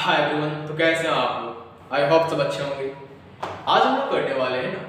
Hi everyone. तो कैसे हैं आप लोग? आई होप सब अच्छे होंगे। आज हम लोग करने वाले हैं ना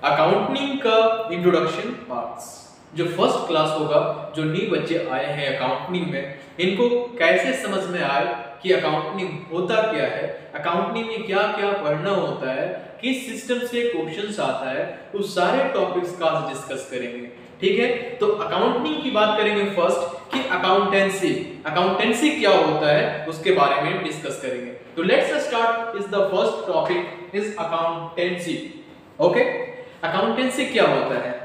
अकाउंटिंग का इंट्रोडक्शन पार्ट्स। जो फर्स्ट क्लास होगा, जो न्यू बच्चे आए हैं अकाउंटिंग में, इनको कैसे समझ में आए कि अकाउंटिंग होता क्या है, अकाउंटिंग में क्या क्या पढ़ना होता है, किस सिस्टम से क्वेश्चंस आता है, उस सारे टॉपिक्स का डिस्कस करेंगे। ठीक है, तो अकाउंटिंग की बात करेंगे फर्स्ट कि अकाउंटेंसी अकाउंटेंसी क्या होता है उसके बारे में डिस्कस करेंगे। तो let's start. Is the first topic is accountancy. Okay, accountancy क्या होता है?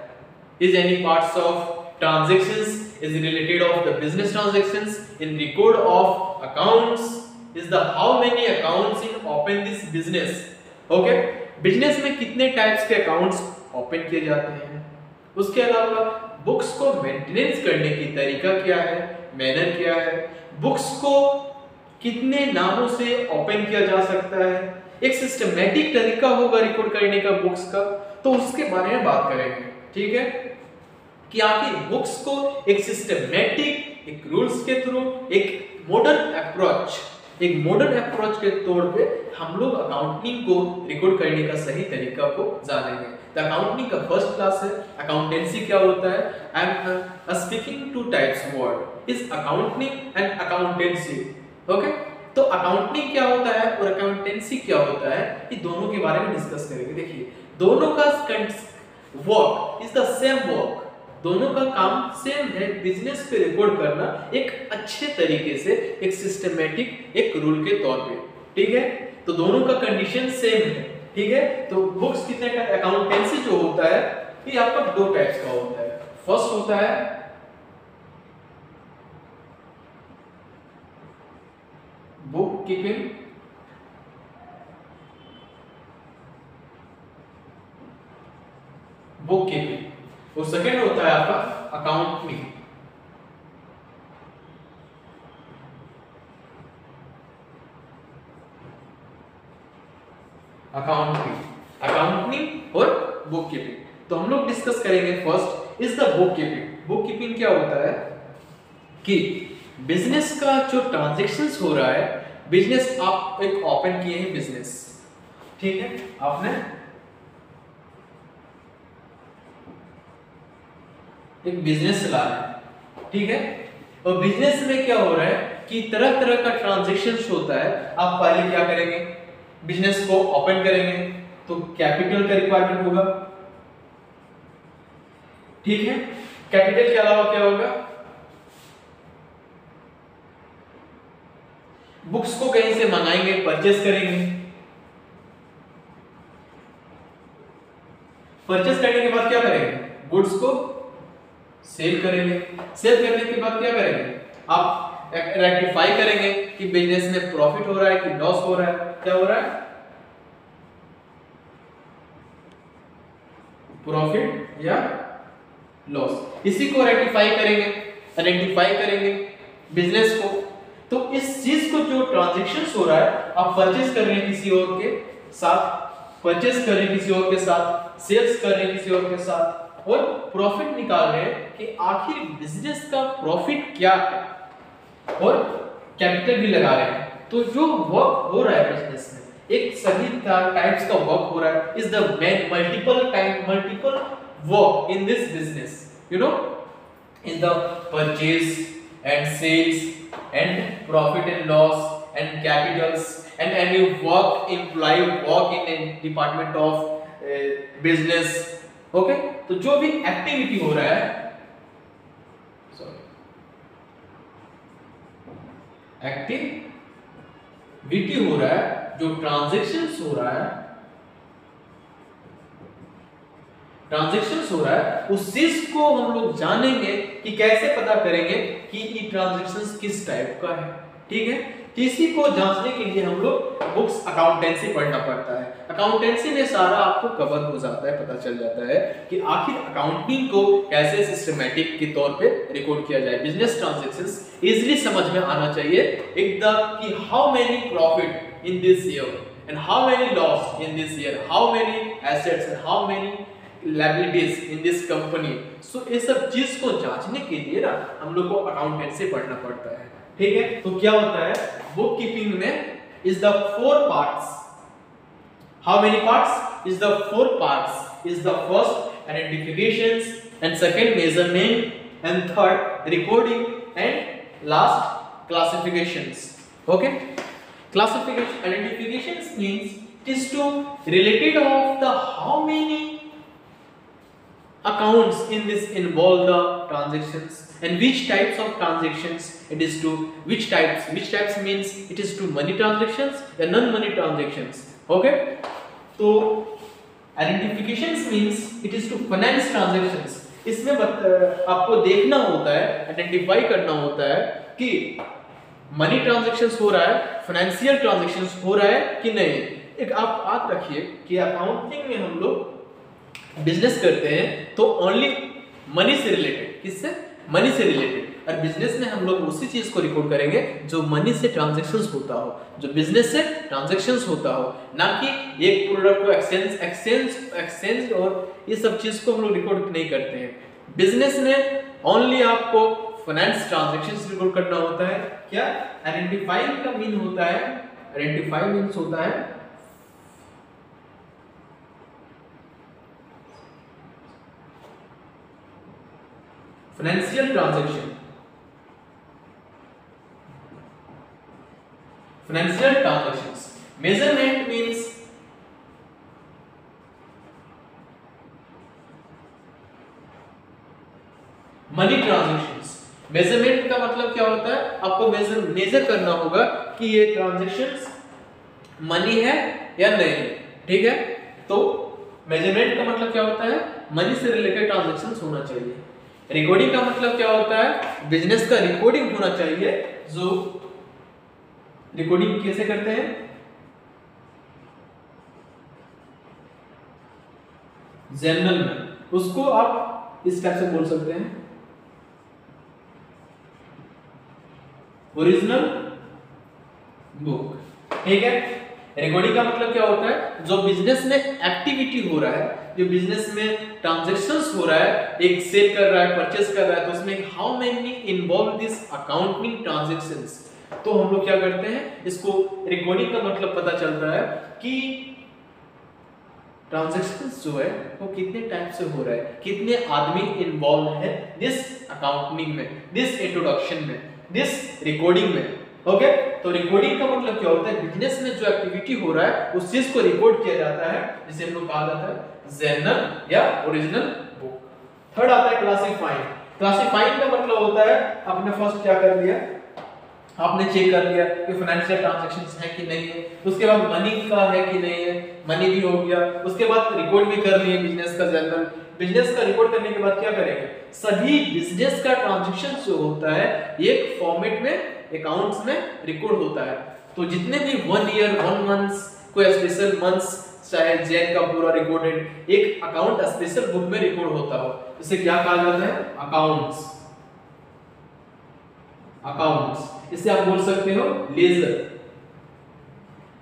Is any parts of transactions is related of the business transactions in record of accounts is the how many accounts in open this business. Okay, business में कितने types के accounts open किए जाते हैं, उसके अलावा बुक्स को मेंटेनेंस करने की तरीका क्या है, मैनर क्या है, बुक्स को कितने नामों से ओपन किया जा सकता है, एक सिस्टमैटिक तरीका होगा रिकॉर्ड करने का बुक्स का, तो उसके बारे में बात करेंगे। ठीक है, कि आखिर बुक्स को एक सिस्टमैटिक, एक रूल्स के थ्रू, एक मॉडर्न अप्रोच के तौर पे हम लोग अकाउंटिंग को रिकॉर्ड करने का सही तरीका को जानेंगे। तो अकाउंटिंग का फर्स्ट क्लास है। अकाउंटेंसी क्या होता है? I am speaking two types word is accounting and accountancy. Okay, तो अकाउंटिंग क्या होता है और अकाउंटेंसी क्या होता है, ये दोनों के बारे में डिस्कस करेंगे। देखिए, दोनों का work is the same work, दोनों का काम सेम है, बिजनेस पे रिकॉर्ड करना एक अच्छे तरीके से, एक सिस्टमैटिक, एक रूल के तौर पे। ठीक है, तो दोनों का कंडीशन सेम है। ठीक है, तो बुक्स कितने का? अकाउंटेंसी जो होता है ये आपका दो टाइप्स का होता है। फर्स्ट होता है बुक कीपिंग, और सेकंड होता है आपका अकाउंटिंग। अकाउंटिंग और बुक कीपिंग। तो हम लोग डिस्कस करेंगे first is the book keeping. Book keeping क्या होता है कि बिजनेस का जो ट्रांजैक्शंस हो रहा है, बिजनेस आप एक ओपन किए हैं बिजनेस, ठीक है, आपने एक बिजनेस चला रहे हैं, ठीक है, और बिजनेस में क्या हो रहा है कि तरह तरह का ट्रांजैक्शंस होता है। आप पहले क्या करेंगे? बिजनेस को ओपन करेंगे तो कैपिटल का रिक्वायरमेंट होगा। ठीक है, कैपिटल के अलावा क्या होगा? बुक्स को कहीं से मंगाएंगे, परचेस करेंगे। परचेस करने के बाद क्या करेंगे? गुड्स को सेल करेंगे। सेल करने के बाद क्या करेंगे? आप रेक्टिफाई करेंगे कि बिजनेस में प्रॉफिट हो रहा है कि लॉस हो रहा है। क्या हो रहा है? प्रॉफिट या लॉस। इसी को रेक्टिफाई करेंगे, आइडेंटिफाई करेंगे बिजनेस को। तो इस चीज को जो ट्रांजैक्शंस हो रहा है, आप परचेस कर रहे हैं किसी और के साथ, परचेस कर रहे हैं किसी और के साथ, सेल्स कर रहे हैं किसी और के साथ, और प्रॉफिट निकाल रहे हैं कि आखिर बिजनेस का प्रॉफिट क्या है, और कैपिटल भी लगा रहे हैं। तो जो वर्क हो रहा है बिजनेस में, एक सभी टाइप्स का वर्क हो रहा है, is the multiple work in this business, you know, in the purchase and sales and profit and loss and capitals and any work employee work in a department of business. Okay, तो जो भी activity हो रहा है, activity हो रहा है, जो ट्रांजैक्शंस हो रहा है, उस चीज को हम लोग जानेंगे कि कैसे पता करेंगे कि ये ट्रांजैक्शंस किस टाइप का है। ठीक है, इसी को जांचने के लिए हम लोग बुक्स अकाउंटेंसी पढ़ना पड़ता है। अकाउंटेंसी में सारा आपको कवर हो जाता है, पता चल जाता है कि आखिर अकाउंटिंग को कैसे सिस्टमैटिक के तौर पे रिकॉर्ड किया जाए। बिजनेस ट्रांजैक्शंस इजीली समझ में आना चाहिए एकदम, कि how many profit in this year and how many loss in this year, how many assets and how many liabilities in this company। सो ये सब चीज को जांचने के लिए ना हम लोग को अकाउंटेंसी पढ़ना पड़ता है। ठीक है, तो क्या होता है बुक कीपिंग में is the four parts. How many parts? Is the four parts. Is the first identifications, and second measurement, and third recording, and last classifications. Okay, classification identifications means it is to related of the how many accounts in this involve the transactions, and which types of transactions it is to, which types means it is to money transactions and non money transactions. Okay, तो identifications means it is to finance transactions. इसमें आपको देखना होता है, identify करना होता है कि मनी ट्रांजैक्शंस हो रहा है, फाइनेंशियल ट्रांजैक्शंस हो रहा है कि नहीं। एक आप याद रखिए कि अकाउंटिंग में हम लोग बिजनेस करते हैं तो ओनली मनी से रिलेटेड, किससे? मनी से रिलेटेड। और बिजनेस में हम लोग उसी चीज को रिकॉर्ड करेंगे जो मनी से ट्रांजैक्शंस होता हो, जो बिजनेस से ट्रांजैक्शंस होता हो, ना कि एक प्रोडक्ट को एक्सचेंज और ये सब चीज को हम लोग रिकॉर्ड नहीं करते हैं। बिजनेस में ओनली आपको फाइनेंस ट्रांजैक्शंस रिकॉर्ड करना होता है। क्या आइडेंटिफाइंग का मीन होता है? आइडेंटिफाई मीन्स होता है financial transaction. Financial transactions. Measurement means money transactions. Measurement का मतलब क्या होता है? आपको मेजर करना होगा कि ये ट्रांजैक्शंस मनी है या नहीं। ठीक है, तो मेजरमेंट का मतलब क्या होता है? मनी से रिलेटेड ट्रांजैक्शंस होना चाहिए। रिकॉर्डिंग का मतलब क्या होता है? बिजनेस का रिकॉर्डिंग होना चाहिए। जो रिकॉर्डिंग कैसे करते हैं? जर्नल में, उसको आप इस टाइप से बोल सकते हैं, ओरिजिनल बुक। ठीक है, रिकॉर्डिंग का मतलब क्या होता है? जो बिजनेस में एक्टिविटी हो रहा है, जो बिजनेस में ट्रांजैक्शंस हो रहा है, एक सेल कर रहा है, परचेस कर रहा है, तो उसमें how many involve this accounting transactions, तो हम लोग क्या करते हैं, इसको रिकॉर्डिंग का मतलब पता चलता है कि ट्रांजैक्शंस जो है वो कितने टाइप से हो रहा है, कितने आदमी इन्वॉल्व है दिस अकाउंटिंग में, दिस इंट्रोडक्शन में, दिस रिकॉर्डिंग में। ओके, तो रिकॉर्डिंग का मतलब क्या होता है? बिजनेस में जो एक्टिविटी हो रहा है उस चीज को रिकॉर्ड किया जाता है, जिसे हम लोग कहा जाता है जर्नल या ओरिजिनल बुक। थर्ड आता है क्लासिफाइंग। क्लासिफाइंग का मतलब होता है आपने फर्स्ट क्या कर लिया, आपने चेक कर लिया कि फाइनेंशियल ट्रांजैक्शंस है कि नहीं है, उसके बाद मनी का है कि नहीं है, मनी भी हो गया, उसके बाद रिकॉर्ड भी कर लिए बिजनेस का जर्नल। बिजनेस का रिकॉर्ड करने के बाद क्या करेंगे? सभी बिजनेस का ट्रांजैक्शन जो होता है एक फॉर्मेट में अकाउंट्स में रिकॉर्ड होता है। तो जितने भी 1 ईयर 1 मंथ्स, कोई स्पेशल मंथ्स, चाहे जैन का पूरा रिकॉर्डेड एक अकाउंट स्पेशल बुक में रिकॉर्ड होता हो, इसे क्या कहा जाता है? अकाउंट्स। अकाउंट्स, इसे आप बोल सकते हो लेजर।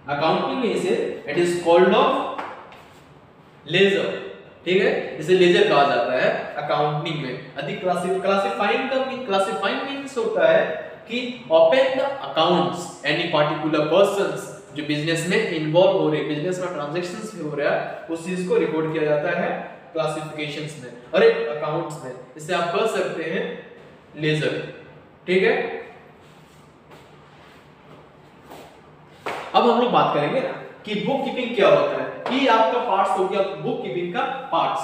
अकाउंटिंग में इसे it is called of ledger. ठीक है, इसे लेजर कहा जाता है अकाउंटिंग में। अधिक क्लासिफाइंग का मीन्स होता है कि open the accounts any particular persons, जो बिजनेस में इन्वॉल्व हो रहे, बिजनेस में ट्रांजैक्शंस भी हो रहा है, उस चीज को रिकॉर्ड किया जाता है क्लासिफिकेशंस में, अरे अकाउंट्स में। इसे आप कर सकते हैं लेजर। ठीक है, अब हम लोग बात करेंगे ना कि बुक कीपिंग क्या होता है। ये आपका पार्ट्स हो गया बुक कीपिंग का पार्ट्स।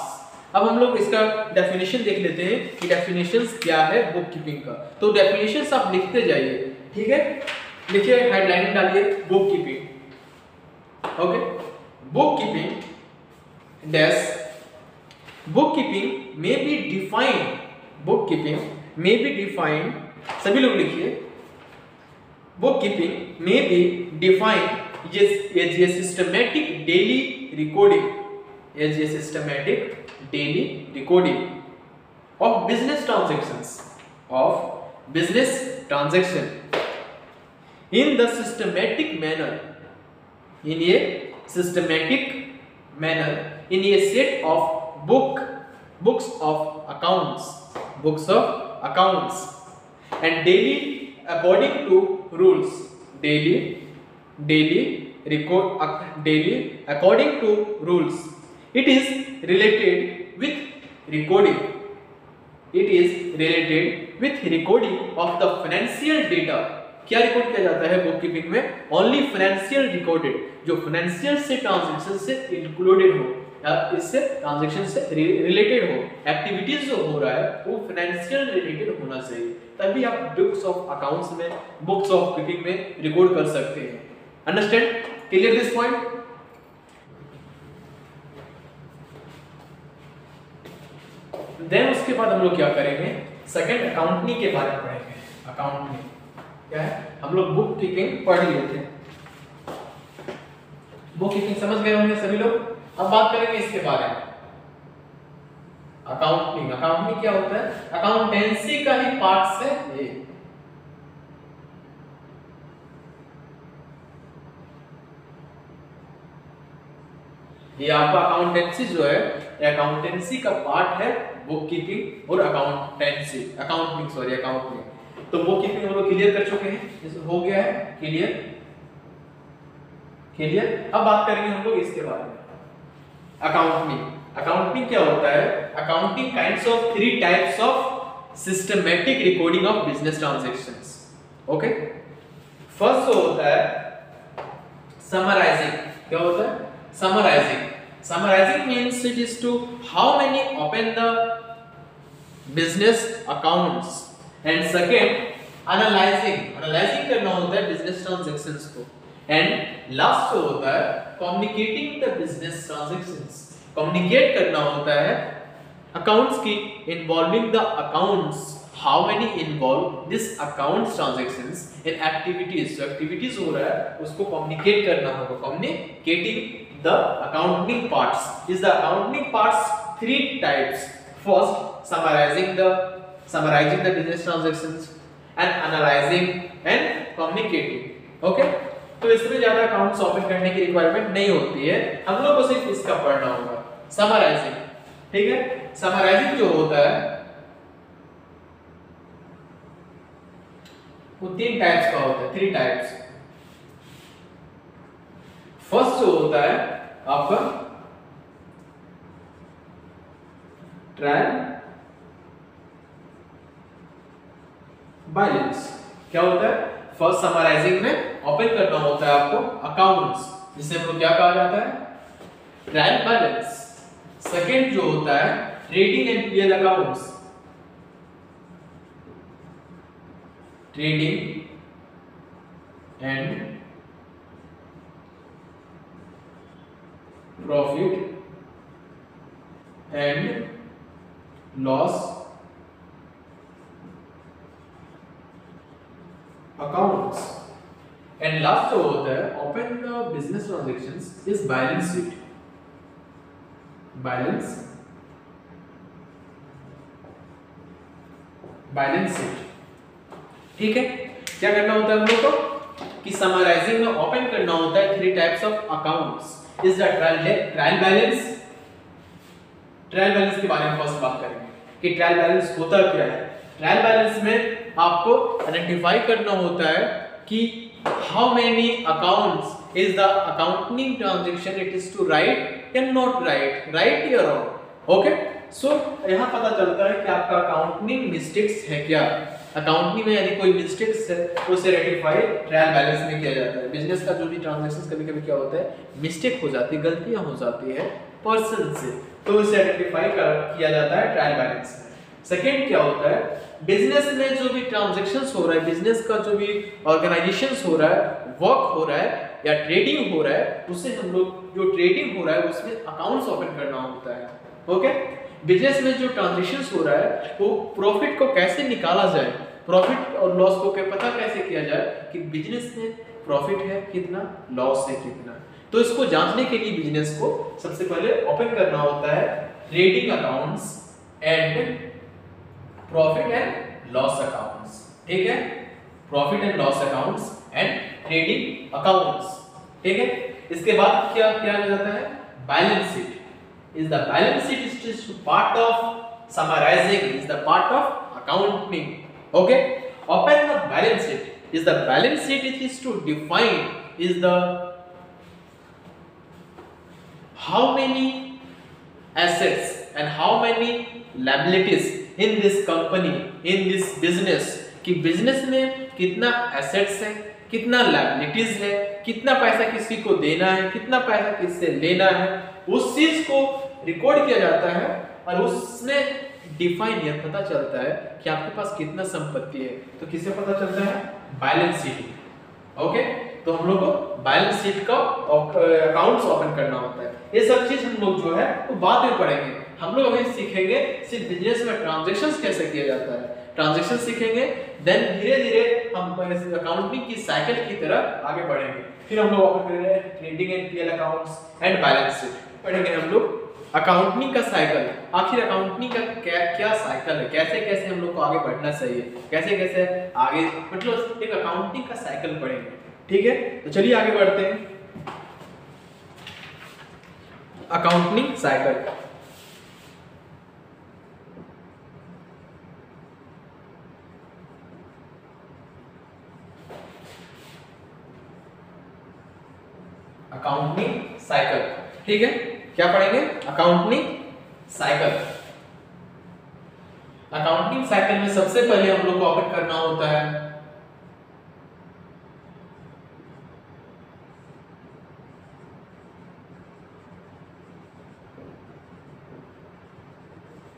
अब हम लोग इसका डेफिनेशन देख लेते हैं कि डेफिनेशंस क्या है बुक कीपिंग का। तो डेफिनेशंस आप लिखते जाइए। ठीक है, लिखिए, हेडलाइन डालिए book keeping. Okay, book keeping dash book keeping में बी डिफाइंड, बुक कीपिंग में बी डिफाइंड, सभी लोग लिखिए, bookkeeping may be defined as a systematic daily recording, as a systematic daily recording of business transactions, in the systematic manner, in a systematic manner, in a set of books of accounts and daily according to rules, daily daily daily according to rules. It is related with recording. It is related with recording of the financial data. क्या record किया जाता है book keeping में? Only financial recorded, जो financial से transaction से included हो या इससे ट्रांजैक्शन से रिलेटेड हो, एक्टिविटीज जो हो रहा है वो फाइनेंशियल रिलेटेड होना चाहिए, तभी आप बुक्स ऑफ अकाउंट्स में, बुक्स ऑफ कीपिंग में रिकॉर्ड कर सकते हैं। Understand? Clear this point? Then उसके बाद हम लोग क्या करेंगे, सेकंड अकाउंटिंग के बारे में पढ़ेंगे। अकाउंटिंग क्या है? हम लोग बुक कीपिंग पढ़ लिए थे, बुक कीपिंग समझ गए होंगे सभी लोग। अब बात करेंगे इसके बारे में अकाउंटिंग। अकाउंटिंग क्या होता है? अकाउंटेंसी का ही पार्ट है ये आपका अकाउंटेंसी जो है, अकाउंटेंसी का पार्ट है बुक कीपिंग और अकाउंटेंसी, अकाउंटिंग। तो बुक कीपिंग हम लोग क्लियर कर चुके हैं, हो गया है क्लियर। अब बात करेंगे हम लोग इसके बारे में अकाउंटिंग। अकाउंटिंग क्या होता है? Accounting kinds of 3 types of systematic recording of business transactions. Okay, first जो होता है समराइजिंग। क्या होता है? Summarizing means it is to how many open the business accounts, and second analyzing करना होता है business transactions को, and last जो होता है communicating the business transactions। communicate करना होता है accounts की, involving the accounts, how many involve this accounts transactions in activities। जो activities हो रहा है उसको communicate करना होगा, communicating the accounting parts। is the accounting parts 3 types? First, summarizing the business transactions, and analyzing and communicating। okay, तो इसमें ज्यादा अकाउंट्स ओपन करने की रिक्वायरमेंट नहीं होती है, हम लोग को सिर्फ इसका पढ़ना होगा समराइजिंग। ठीक है, समराइजिंग जो होता है वो 3 टाइप्स का होता है, 3 टाइप्स। फर्स्ट जो होता है आपका ट्रायल बैलेंस। क्या होता है? फर्स्ट समराइजिंग में ओपन करना होता है आपको अकाउंट्स, जिसे हम लोग क्या कहा जाता है? Trial balance. सेकंड जो होता है trading and PL accounts, trading and profit and loss accounts, and last जो होता है open the business transactions is balance sheet. Balance sheet. ठीक है, क्या करना होता है हम लोग को कि समराइजिंग में ओपन करना होता है 3 types of accounts. Is the trial balance. Trial balance के बारे में फर्स्ट बात करेंगे कि ट्रायल बैलेंस होता क्या है। ट्रायल बैलेंस में आपको आइडेंटिफाई करना होता है कि how many accounts is the accounting transaction it is to right and not right या रॉन्ग। ओके, सो यहाँ पता चलता है कि आपका अकाउंटिंग मिस्टेक्स है क्या। अकाउंटिंग में यदि कोई मिस्टेक्स है तो उसे रेक्टिफाई ट्रायल बैलेंस में किया जाता है। बिजनेस का जो भी ट्रांजैक्शंस कभी-कभी क्या होता है, मिस्टेक हो जाती है, गलतियां हो जाती है पर्सन से, तो उसे आइडेंटिफाई किया जाता है ट्रायल बैलेंस में। सेकंड क्या होता है, बिजनेस में जो भी ट्रांजैक्शंस हो रहा है, बिजनेस का जो भी ऑर्गेनाइजेशंस हो रहा है, वर्क हो रहा है या ट्रेडिंग हो रहा है, उससे हम लोग जो ट्रेडिंग हो रहा है उसमें अकाउंट्स ओपन करना होता है। ओके, बिजनेस में जो ट्रांजैक्शंस हो रहा है वो प्रॉफिट को कैसे निकाला जाए, प्रॉफिट और लॉस को पता कैसे किया जाए कि बिजनेस में प्रॉफिट है कितना, लॉस है कितना, तो इसको जांचने के लिए बिजनेस को सबसे पहले ओपन करना होता है trading accounts and profit and loss accounts. ठीक है, profit and loss accounts and trading accounts. ठीक है, इसके बाद क्या किया जाता है, balance sheet. is the balance sheet is part of summarizing, is the part of accounting. Okay, open the balance sheet is the balance sheet it is to define is the how many assets and how many liabilities in this company, in this business, कि business में कितना assets है, कितना liabilities है, कितना पैसा किसी को देना है, कितना पैसा किससे लेना है, उस चीज को रिकॉर्ड किया जाता है और उसमें डिफाइन यह पता चलता है कि आपके पास कितना संपत्ति है। तो किससे पता चलता है? Balance sheet. ओके, तो हम लोग को बैलेंस शीट का अकाउंट्स ओपन करना होता है। ये सब चीज हम लोग जो है वो बाद में पढ़ेंगे। हम लोग अभी सीखेंगे सिर्फ बिजनेस में ट्रांजैक्शंस कैसे किया जाता है, ट्रांजैक्शन सीखेंगे, देन धीरे धीरे हम अकाउंटिंग की साइकिल की तरह आगे बढ़ेंगे। फिर हम लोग ओपन करेंगे trading and PL accounts and balance sheet पढ़ेंगे हम लोग। अकाउंटिंग का साइकिल, आखिर अकाउंटिंग का क्या साइकिल है, कैसे कैसे हम लोग को आगे बढ़ना चाहिए, कैसे कैसे आगे, मतलब एक अकाउंटिंग का साइकिल पढ़ेंगे। ठीक है, तो चलिए आगे बढ़ते हैं। Accounting cycle, accounting cycle. ठीक है, क्या पढ़ेंगे? Accounting cycle. अकाउंटिंग साइकिल में सबसे पहले हम लोग को ओपन करना होता है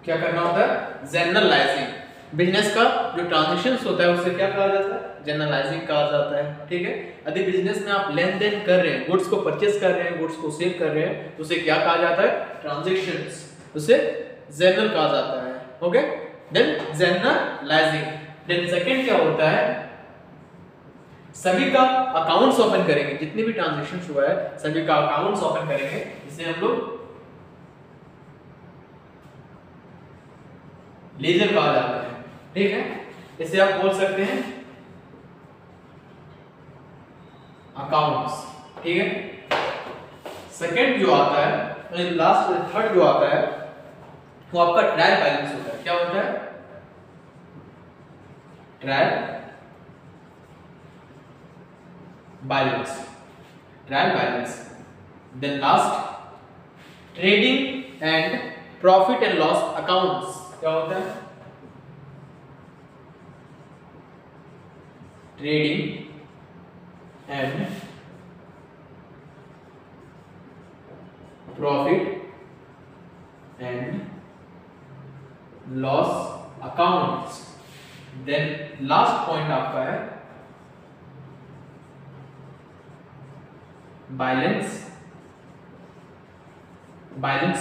क्या करना होता है? जनरलाइजिंग। बिजनेस का जो ट्रांजैक्शंस होता है उसे क्या कहा जाता है? जनरलाइजिंग कहा जाता है। ठीक है, यदि बिजनेस में आप लेन देन कर रहे हैं, गुड्स को परचेस कर रहे हैं, गुड्स को सेल कर रहे हैं, तो उसे क्या कहा जाता है? ट्रांजैक्शंस, उसे जनरल कहा जाता है। Okay, then journalising. Then second क्या होता है? सभी का अकाउंट्स ओपन करेंगे, जितने भी ट्रांजैक्शंस हुआ है सभी का अकाउंट्स ओपन करेंगे, इसे हम लोग लेजर कहा जाता है। ठीक है, इसे आप बोल सकते हैं अकाउंट्स। ठीक है, सेकंड जो आता है, लास्ट थर्ड जो आता है वो आपका ट्रायल बैलेंस होता है। क्या होता है? Trial balance, trial balance. Then last trading and profit and loss accounts. क्या होता है? Trading and profit and loss accounts. Then last point आपका है बैलेंस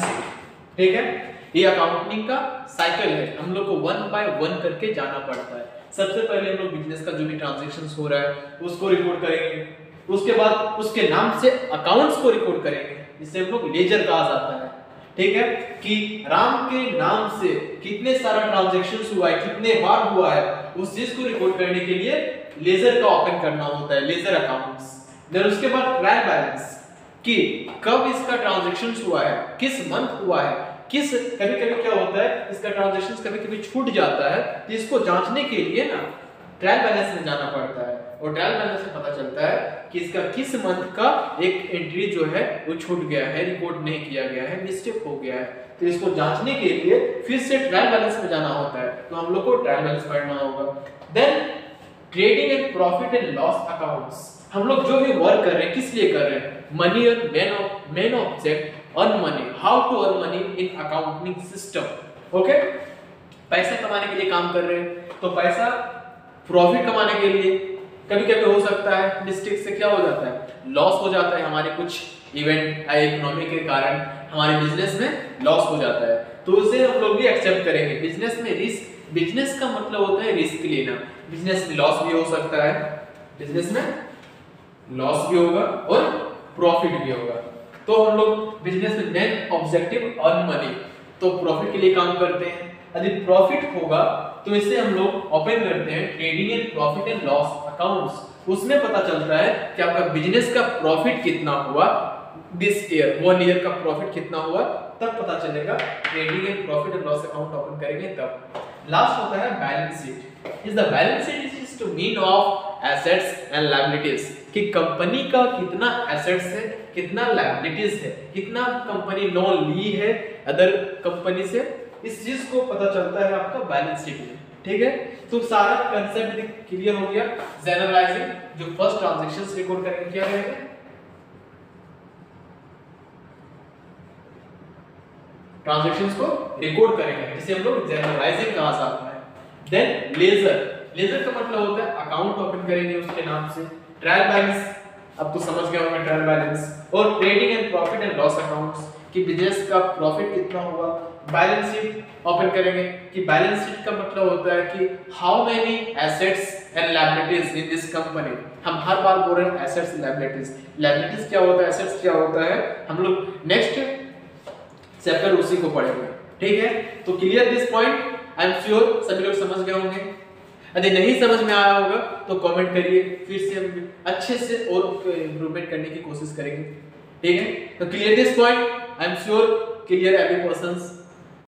शीट। ठीक है, ये अकाउंटिंग का साइकिल है, हम लोग को वन बाय वन करके जाना पड़ता है। सबसे पहले हम लोग बिजनेस का जो भी ट्रांजैक्शंस हो रहा है उसको रिकॉर्ड करेंगे, उसके बाद उसके नाम से अकाउंट्स को रिकॉर्ड करेंगे, जिसे हम लोग लेजर कहा जाता है। ठीक है, कि राम के नाम से कितने सारा ट्रांजैक्शंस हुआ है, कितने बार हुआ है, उस चीज को रिकॉर्ड करने के लिए लेजर का ओपन करना होता है, लेजर अकाउंट्स। देन उसके बाद ट्रायल बैलेंस, कि कब इसका ट्रांजैक्शंस हुआ है, किस मंथ हुआ है, किस, कभी कभी क्या होता है इसका ट्रांजैक्शंस कभी कभी छूट जाता है, तो इसको जांचने के लिए ना ट्रायल बैलेंस में जाना पड़ता है, और ट्रायल बैलेंस से पता चलता है कि इसका किस मंथ का एक एंट्री जो है वो छूट गया है, रिकॉर्ड नहीं किया गया है, मिस्टेक हो गया है, तो इसको जांचने के लिए फिर से ट्रायल बैलेंस में जाना होता है। तो हम लोग को ट्रायल बैलेंस पढ़ना होगा। Then trading and profit and loss accounts, हम लोग जो भी वर्क कर रहे हैं किस लिए कर रहे हैं? मनी और main object earn money, how to earn money in accounting system. Okay, पैसे कमाने के लिए काम कर रहे हैं, तो पैसा प्रॉफिट कमाने के लिए कभी कभी हो सकता है मिस्टेक से क्या हो जाता है, लॉस हो जाता है, हमारे कुछ इवेंट इकोनॉमी के कारण हमारे बिजनेस में लॉस हो जाता है, तो उसे हम लोग भी एक्सेप्ट करेंगे। बिजनेस में रिस्क, बिजनेस का मतलब होता है रिस्क लेना, बिजनेस में लॉस भी हो सकता है, बिजनेस में लॉस भी होगा और प्रॉफिट भी होगा। तो हम लोग बिजनेस में मेन ऑब्जेक्टिव अर्न मनी, तो प्रॉफिट के लिए काम करते हैं। यदि प्रॉफिट होगा तो इसे हम लोग ओपन करते हैं trading and profit and loss accounts, उसमें पता चलता है कि आपका बिजनेस का प्रॉफिट कितना हुआ दिस ईयर, 1 ईयर का प्रॉफिट कितना हुआ, तब पता चलेगा। Trading and profit and loss account open करेंगे तब। लास्ट होता है balance sheet. Is the balance sheet is to mean of assets and liabilities, कि कंपनी का कितना एसेट्स है, कितना लायबिलिटीज है, कितना कंपनी लोन ली है अदर कंपनी से, इस चीज को पता चलता है आपका बैलेंस शीट में। ठीक है, तो सारा कंसेप्ट क्लियर हो गया। जनरलाइजिंग जो फर्स्ट ट्रांजैक्शंस रिकॉर्ड करेंगे क्या करेंगे, ट्रांजैक्शंस को रिकॉर्ड करेंगे, जिसे हम लोग जनरलाइजिंग कहा जाता है। देन लेजर, लेजर का मतलब होता है अकाउंट ओपन करेंगे उसके नाम से। ट्रायल बैलेंस, अब तो समझ गए होंगे ट्रायल बैलेंस। और trading and profit and loss accounts कि बिजनेस का प्रॉफिट कितना हुआ। बैलेंस शीट ओपन करेंगे कि बैलेंस शीट का मतलब होता है कि how many assets and liabilities in this company. हम हर बार बोल रहे हैं एसेट्स लायबिलिटीज, लायबिलिटीज क्या होता है, एसेट्स क्या होता है, हम लोग नेक्स्ट चैप्टर उसी को पढ़ेंगे। ठीक है, तो clear this point, I am sure सभी लोग समझ गए होंगे। यदि नहीं समझ में आया होगा तो कमेंट करिए, फिर से हम अच्छे से और इंप्रूवमेंट करने की कोशिश करेंगे। ठीक है, तो clear this point, I am sure clear every persons